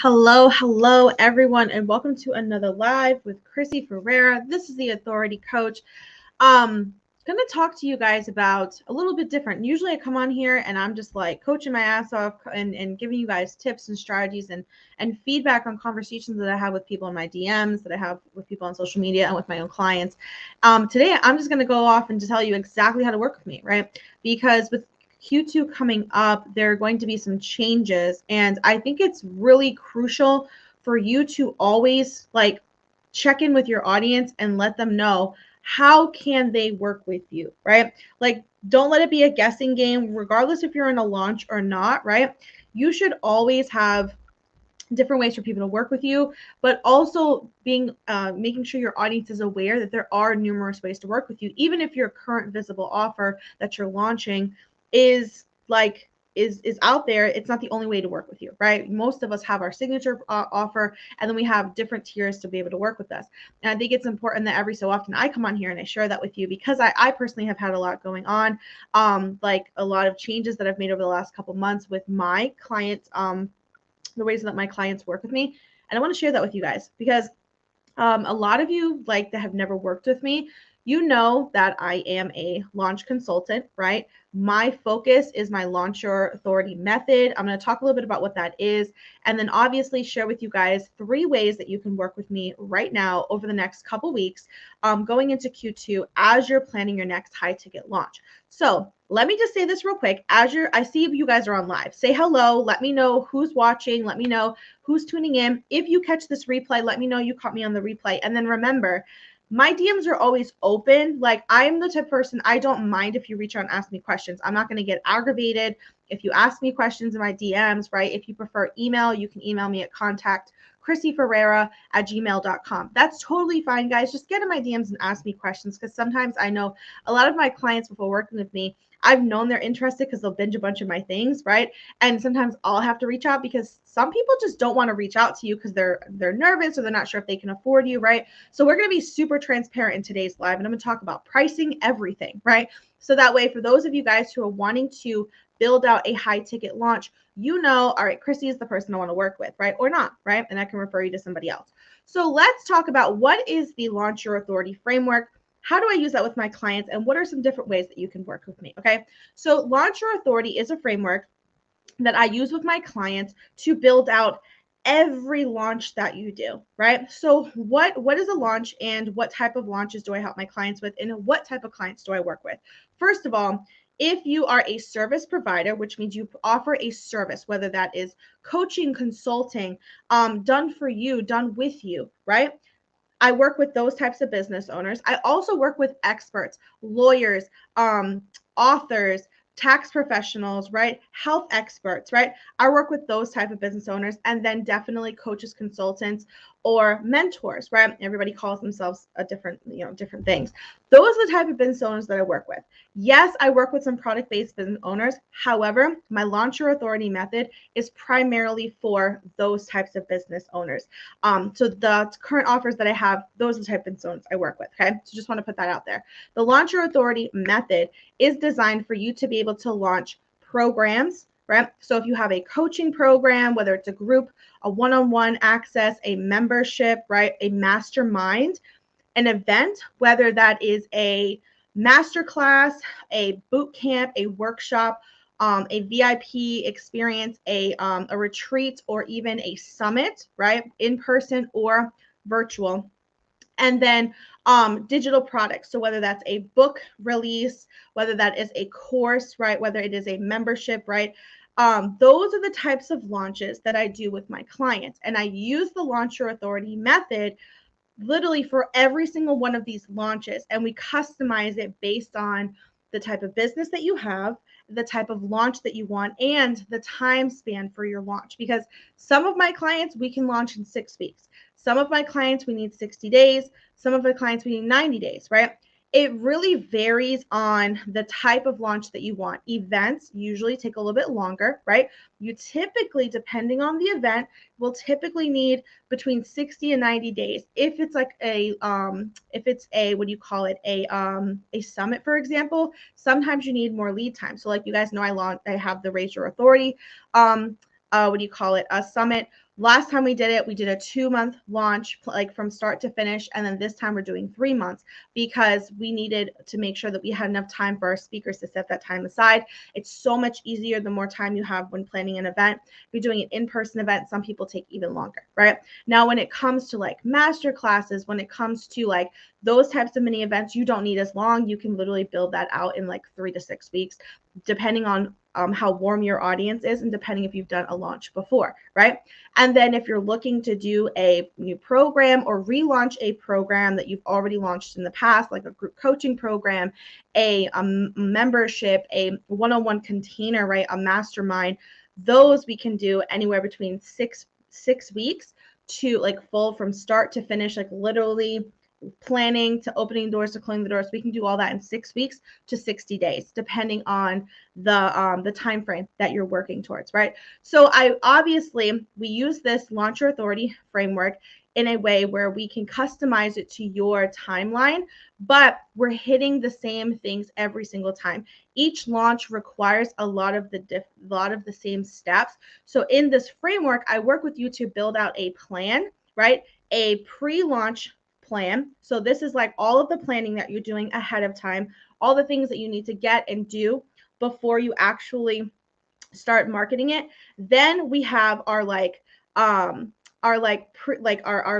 Hello, everyone, and welcome to another live with Chrissy Ferreira. This is the Authority Coach. Going to talk to you guys about a little bit different. Usually I come on here and I'm just like coaching my ass off and giving you guys tips and strategies and feedback on conversations that I have with people in my DMs, that I have with people on social media and with my own clients. Today I'm just going to go off and just tell you exactly how to work with me, right? Because with Q2 coming up, there are going to be some changes, and I think it's really crucial for you to always check in with your audience and let them know how can they work with you, right? Like, don't let it be a guessing game, regardless if you're in a launch or not, right? You should always have different ways for people to work with you, but also making sure your audience is aware that there are numerous ways to work with you, even if your current visible offer that you're launching is out there. It's not the only way to work with you, right? Most of us have our signature offer, and then we have different tiers to be able to work with us. And I think it's important that every so often I come on here and I share that with you, because I personally have had a lot going on, like a lot of changes that I've made over the last couple months with my clients, the ways that my clients work with me. And I want to share that with you guys, because a lot of you that have never worked with me, you know that I am a launch consultant, right? My focus is my Launch Your Authority method. I'm going to talk a little bit about what that is, and then obviously share with you guys 3 ways that you can work with me right now over the next couple weeks, going into Q2 as you're planning your next high ticket launch. So let me just say this real quick. I see you guys are on live. Say hello. Let me know who's watching. Let me know who's tuning in. If you catch this replay, let me know you caught me on the replay. And then remember, my DMs are always open. Like, I'm the type of person, I don't mind if you reach out and ask me questions. I'm not going to get aggravated if you ask me questions in my DMs, right? If you prefer email, you can email me at ChrissyFerreira@gmail.com. That's totally fine, guys. Just get in my DMs and ask me questions, because sometimes I know a lot of my clients, before working with me, I've known they're interested because they'll binge a bunch of my things, right? And sometimes I'll have to reach out, because some people just don't want to reach out to you because they're nervous, or they're not sure if they can afford you, right? So we're going to be super transparent in today's live, and I'm going to talk about pricing, everything, right? So that way, for those of you guys who are wanting to build out a high ticket launch, you know, all right, Chrissy is the person I want to work with, right? Or not, right? And I can refer you to somebody else. So let's talk about what is the Launch Your Authority framework. How do I use that with my clients, and what are some different ways that you can work with me? Okay. So Launch Your Authority is a framework that I use with my clients to build out every launch that you do, right? So what is a launch, and what type of launches do I help my clients with, and what type of clients do I work with? First of all, if you are a service provider, which means you offer a service, whether that is coaching, consulting, done for you, done with you, right? I work with those types of business owners. I also work with experts, lawyers, authors, tax professionals, right? Health experts, right? I work with those type of business owners, and then definitely coaches, consultants, or mentors, right? Everybody calls themselves a different, different things. Those are the type of business owners that I work with. Yes, I work with some product-based business owners. However, my Launch Your Authority method is primarily for those types of business owners. So the current offers that I have, those are the type of business owners I work with. Okay, so just want to put that out there. The Launch Your Authority method is designed for you to be able to launch programs, right? So if you have a coaching program, whether it's a group, a one-on-one access, a membership, right? A mastermind, an event, whether that is a masterclass, a boot camp, a workshop, a VIP experience, a retreat, or even a summit, right? In person or virtual. And then digital products. So whether that's a book release, whether that is a course, right? Whether it is a membership, right? Those are the types of launches that I do with my clients. And I use the Launch Your Authority method literally for every single one of these launches. And we customize it based on the type of business that you have, the type of launch that you want, and the time span for your launch. Because some of my clients, we can launch in 6 weeks. Some of my clients, we need 60 days. Some of the clients, we need 90 days, right? It really varies on the type of launch that you want. Events usually take a little bit longer, right? You typically, depending on the event, will typically need between 60 and 90 days. If it's like if it's a, what do you call it? A summit, for example, sometimes you need more lead time. So like you guys know, I have the Raise Your Authority, what do you call it? A summit. Last time we did it, we did a 2-month launch, like from start to finish. And then this time we're doing 3 months because we needed to make sure that we had enough time for our speakers to set that time aside. It's so much easier the more time you have when planning an event. If you're doing an in-person event, some people take even longer, right? Now, when it comes to like master classes, when it comes to like those types of mini events, you don't need as long. You can literally build that out in like 3 to 6 weeks, depending on how warm your audience is and depending if you've done a launch before, right? And then if you're looking to do a new program or relaunch a program that you've already launched in the past, like a group coaching program, a membership, a one-on-one container, right? A mastermind, those we can do anywhere between six weeks to like full from start to finish, like literally planning to opening doors to closing the doors. We can do all that in 6 weeks to 60 days, depending on the time frame that you're working towards, right? So we use this Launch Your Authority framework in a way where we can customize it to your timeline, but we're hitting the same things every single time. Each launch requires a lot of the same steps. So in this framework, I work with you to build out a plan, right? A pre-launch plan. So this is like all of the planning that you're doing ahead of time, all the things that you need to get and do before you actually start marketing it. Then we have our our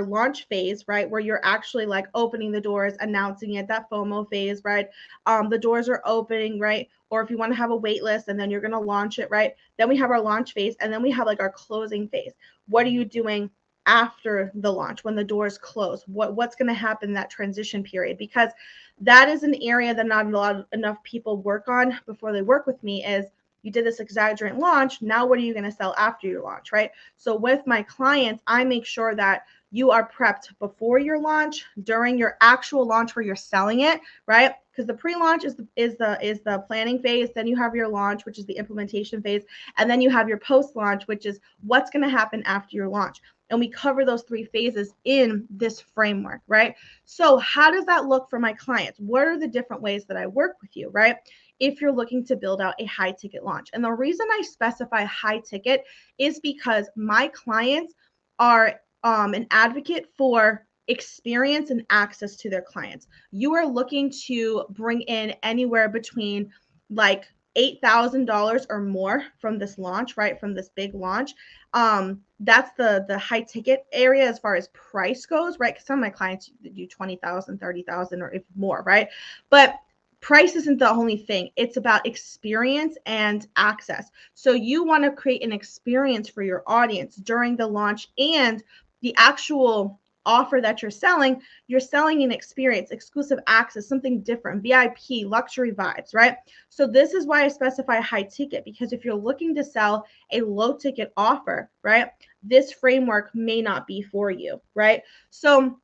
launch phase, right, where you're actually like opening the doors, announcing it, that FOMO phase, right? The doors are opening, right? Or if you want to have a wait list and then you're going to launch it, right? Then we have our launch phase, and then we have like our closing phase. What are you doing after the launch when the doors close? What's going to happen in that transition period? Because that is an area that not enough people work on before they work with me. Is you did this exaggerant launch, now what are you going to sell after your launch, right? So with my clients, I make sure that you are prepped before your launch, during your actual launch where you're selling it, right? Because the pre-launch is the planning phase, then you have your launch, which is the implementation phase, and then you have your post-launch, which is what's going to happen after your launch. And we cover those 3 phases in this framework, right? So how does that look for my clients? What are the different ways that I work with you, right? If you're looking to build out a high ticket launch. And the reason I specify high ticket is because my clients are an advocate for experience and access to their clients. You are looking to bring in anywhere between like $8,000 or more from this launch, right? From this big launch. That's the high ticket area as far as price goes, right? Because some of my clients do 20,000, 30,000, or if more, right? But price isn't the only thing. It's about experience and access. So you want to create an experience for your audience during the launch, and the actual offer that you're selling an experience, exclusive access, something different, VIP, luxury vibes, right? So this is why I specify high ticket, because if you're looking to sell a low ticket offer, right, this framework may not be for you, right? So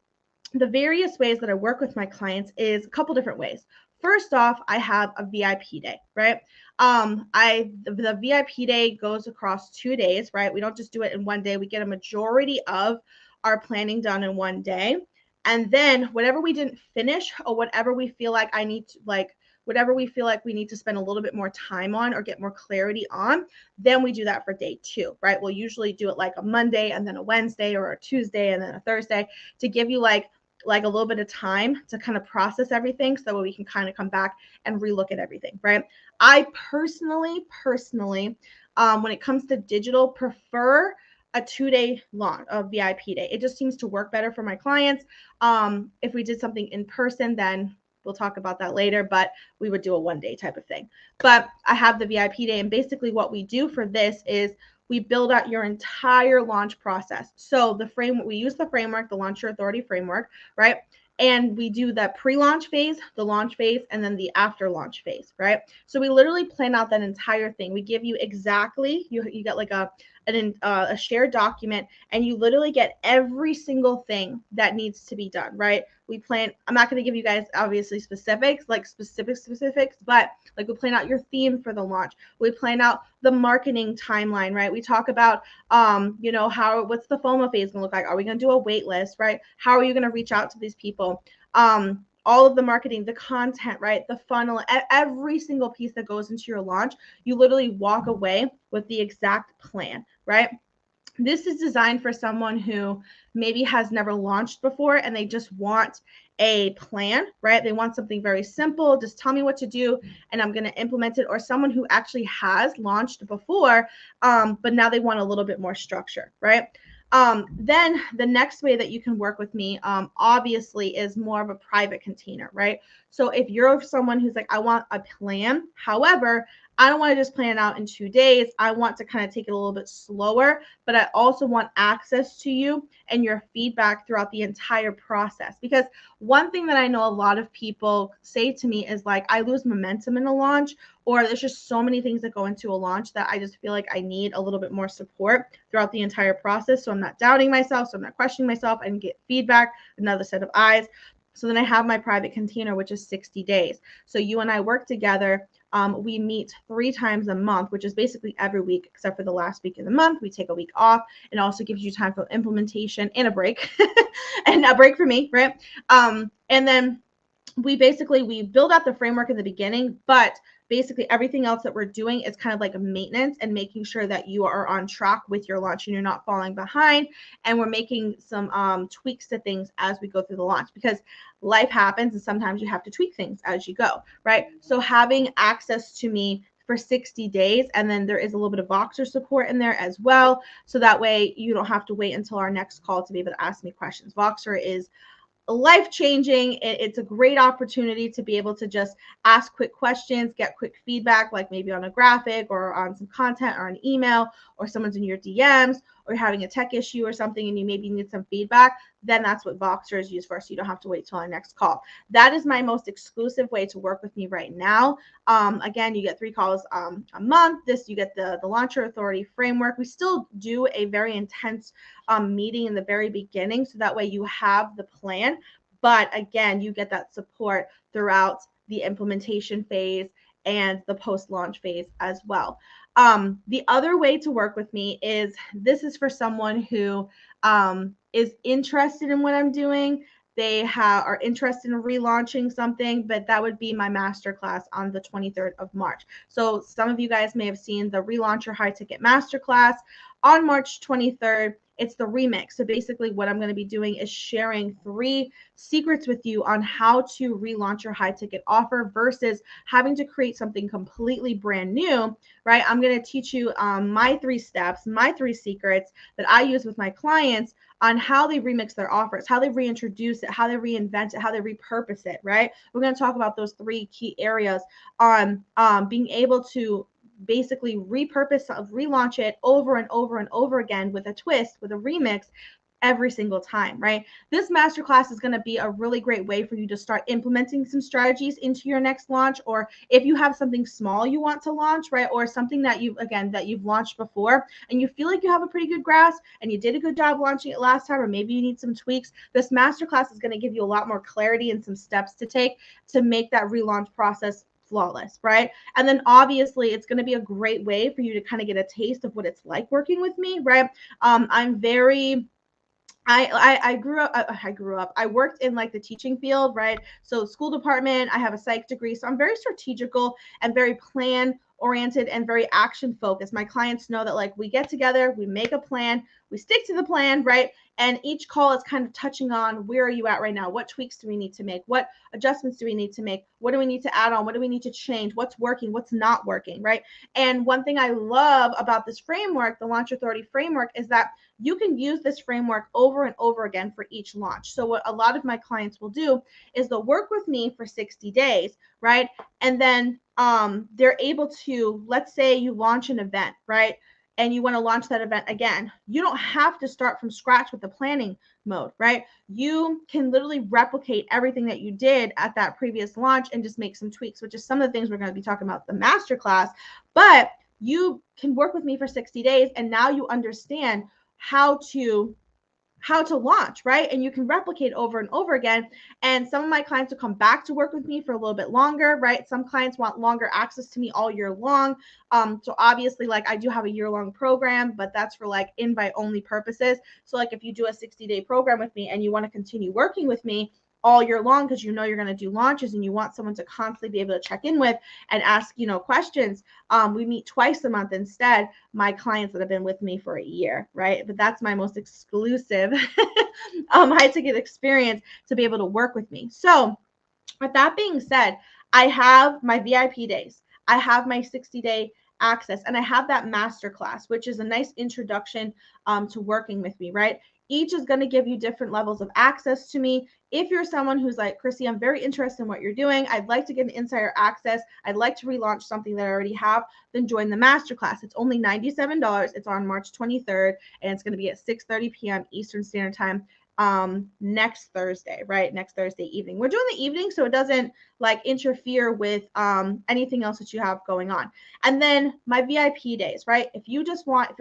the various ways that I work with my clients is a couple different ways. First off, I have a VIP day, right? The VIP day goes across 2 days, right? We don't just do it in one day. We get a majority of our planning done in one day. And then whatever we didn't finish, or whatever we feel like whatever we feel like we need to spend a little bit more time on or get more clarity on, then we do that for day 2, right? We'll usually do it like a Monday and then a Wednesday, or a Tuesday and then a Thursday, to give you like a little bit of time to kind of process everything, so that we can kind of come back and relook at everything, right? I personally, when it comes to digital, prefer a 2-day launch of VIP day. It just seems to work better for my clients. If we did something in person, then we'll talk about that later, but we would do a 1-day type of thing. But I have the VIP day, and basically what we do for this is we build out your entire launch process. So we use the framework, the Launch Your Authority framework, right? And we do the pre-launch phase, the launch phase, and then the after launch phase, right? So we literally plan out that entire thing. We give you exactly, you get like a shared document, and you literally get every single thing that needs to be done, right? We plan, I'm not going to give you guys obviously specifics, but like we plan out your theme for the launch. We plan out the marketing timeline, right? We talk about, what's the FOMO phase going to look like? Are we going to do a wait list, right? How are you going to reach out to these people? All of the marketing, the content, right? The funnel, every single piece that goes into your launch, you literally walk away with the exact plan, right? This is designed for someone who maybe has never launched before and they just want a plan, right? They want something very simple. Just tell me what to do and I'm going to implement it. Or someone who actually has launched before, but now they want a little bit more structure, right? Then the next way that you can work with me, obviously, is more of a private container, right? So if you're someone who's like, I want a plan, however, I don't want to just plan it out in 2 days. I want to kind of take it a little bit slower, but I also want access to you and your feedback throughout the entire process. Because one thing that I know a lot of people say to me is like, I lose momentum in a launch, or there's just so many things that go into a launch that I just feel like I need a little bit more support throughout the entire process. So I'm not doubting myself, so I'm not questioning myself. I can get feedback, another set of eyes. So then I have my private container, which is 60 days. So you and I work together. We meet 3 times a month, which is basically every week except for the last week of the month. We take a week off. It also gives you time for implementation and a break, and a break for me, right? And then we build out the framework in the beginning, but basically everything else that we're doing is kind of like a maintenance and making sure that you are on track with your launch and you're not falling behind. And we're making some tweaks to things as we go through the launch, because life happens and sometimes you have to tweak things as you go, right? So having access to me for 60 days, and then there is a little bit of Voxer support in there as well, so that way you don't have to wait until our next call to be able to ask me questions. Voxer is life-changing. It's a great opportunity to be able to just ask quick questions, get quick feedback, like maybe on a graphic or on some content or an email, or someone's in your DMs, or you're having a tech issue or something and you maybe need some feedback. Then that's what Voxer is used for, so you don't have to wait till our next call. That is my most exclusive way to work with me right now. Again, you get 3 calls a month. You get the Launcher Authority framework. We still do a very intense meeting in the very beginning, so that way you have the plan. But again, you get that support throughout the implementation phase and the post-launch phase as well. The other way to work with me is, this is for someone who is interested in what I'm doing. They are interested in relaunching something, but that would be my masterclass on the 23rd of March. So some of you guys may have seen the Relaunch Your High Ticket Masterclass on March 23rd. It's the remix. So basically what I'm going to be doing is sharing 3 secrets with you on how to relaunch your high ticket offer versus having to create something completely brand new, right? I'm going to teach you my 3 steps, my 3 secrets that I use with my clients on how they remix their offers, how they reintroduce it, how they reinvent it, how they repurpose it, right? We're going to talk about those 3 key areas on being able to basically relaunch it over and over and over again with a twist, with a remix every single time, right? This masterclass is going to be a really great way for you to start implementing some strategies into your next launch, or if you have something small you want to launch, right? Or something that you've launched before and you feel like you have a pretty good grasp and you did a good job launching it last time, or maybe you need some tweaks. This masterclass is going to give you a lot more clarity and some steps to take to make that relaunch process flawless, right? And then obviously it's going to be a great way for you to kind of get a taste of what it's like working with me, right? I'm very I grew up. I worked in like the teaching field, right? So school department, I have a psych degree. So I'm very strategical and very plan oriented and very action focused. My clients know that like we get together, we make a plan, we stick to the plan, right? And each call is kind of touching on, where are you at right now? What tweaks do we need to make? What adjustments do we need to make? What do we need to add on? What do we need to change? What's working? What's not working, right? And one thing I love about this framework, the Launch Authority framework, is that you can use this framework over and over again for each launch. So what a lot of my clients will do is they'll work with me for 60 days, right? And then they're able to, let's say you launch an event, right? And you want to launch that event again. You don't have to start from scratch with the planning mode, right? You can literally replicate everything that you did at that previous launch and just make some tweaks, which is some of the things we're going to be talking about in the masterclass. But you can work with me for 60 days and now you understand how to launch, right? And you can replicate over and over again. And some of my clients will come back to work with me for a little bit longer, right? Some clients want longer access to me all year long. So obviously, like I do have a year-long program, but that's for like invite only purposes. So like if you do a 60-day program with me and you want to continue working with me, all year long because you know you're going to do launches and you want someone to constantly be able to check in with and ask, questions. We meet twice a month instead, my clients that have been with me for a year, right? But that's my most exclusive high ticket experience to be able to work with me. So with that being said, I have my VIP days. I have my 60-day access, and I have that masterclass, which is a nice introduction to working with me, right? Each is going to give you different levels of access to me. If you're someone who's like, Chrissy, I'm very interested in what you're doing, I'd like to get an insider access, I'd like to relaunch something that I already have, then join the masterclass. It's only $97. It's on March 23rd, and it's going to be at 6:30 p.m. Eastern Standard Time next Thursday, right? Next Thursday evening. We're doing the evening so it doesn't like interfere with anything else that you have going on. And then my VIP days, right? If you're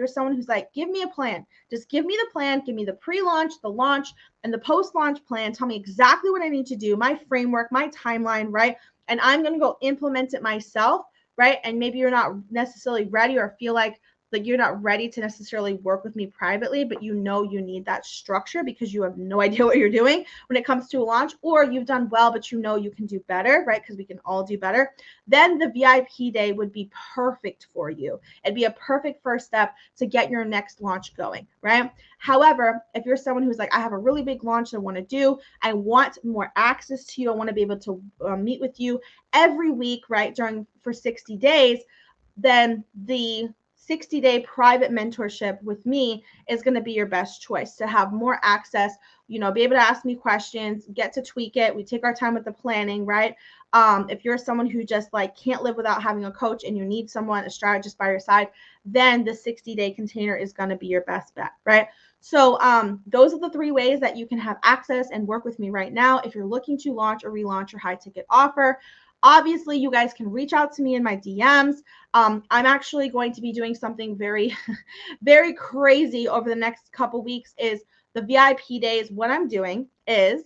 someone who's like, give me a plan, just give me the plan, give me the pre-launch, the launch, and the post-launch plan. Tell me exactly what I need to do, my framework, my timeline, right? And I'm going to go implement it myself, right? And maybe you're not necessarily ready or feel like you're not ready to necessarily work with me privately, but you need that structure because you have no idea what you're doing when it comes to a launch, or you've done well, but you can do better, right? Because we can all do better. Then the VIP day would be perfect for you. It'd be a perfect first step to get your next launch going, right? However, if you're someone who's like, I have a really big launch I want to do, I want more access to you, I want to be able to meet with you every week, right? For 60 days, then the 60-day private mentorship with me is going to be your best choice to have more access, be able to ask me questions, get to tweak it. We take our time with the planning, right? If you're someone who just can't live without having a coach and you need someone, a strategist by your side, then the 60-day container is going to be your best bet, right? So those are the 3 ways that you can have access and work with me right now if you're looking to launch or relaunch your high ticket offer. Obviously, you guys can reach out to me in my DMs. I'm actually going to be doing something very, very crazy over the next couple weeks is the VIP days. What I'm doing is,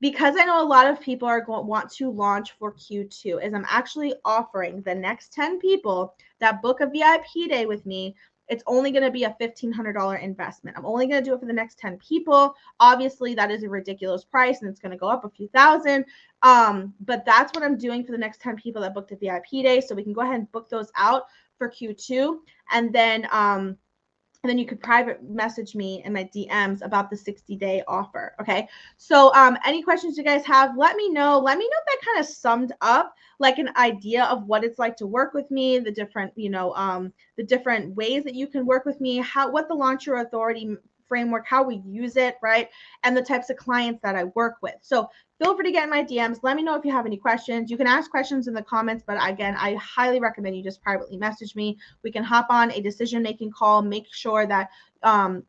because I know a lot of people want to launch for Q2, is I'm actually offering the next 10 people that book a VIP day with me. It's only going to be a $1,500 investment. I'm only going to do it for the next 10 people. Obviously, that is a ridiculous price and it's going to go up a few thousand. But that's what I'm doing for the next 10 people that booked a VIP day. So we can go ahead and book those out for Q2. And then you could private message me in my DMs about the 60-day offer. Okay. So any questions you guys have, let me know. Let me know if that kind of summed up like an idea of what it's like to work with me, the different, the different ways that you can work with me, what the Launch Your Authority framework, how we use it, right? And the types of clients that I work with. So feel free to get in my DMs. Let me know if you have any questions. You can ask questions in the comments, but again, I highly recommend you just privately message me. We can hop on a decision-making call, make sure that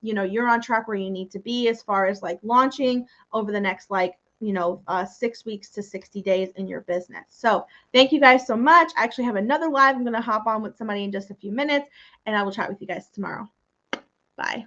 you're on track where you need to be as far as launching over the next 6 weeks to 60 days in your business. So thank you guys so much. I actually have another live I'm going to hop on with somebody in just a few minutes, and I will chat with you guys tomorrow. Bye.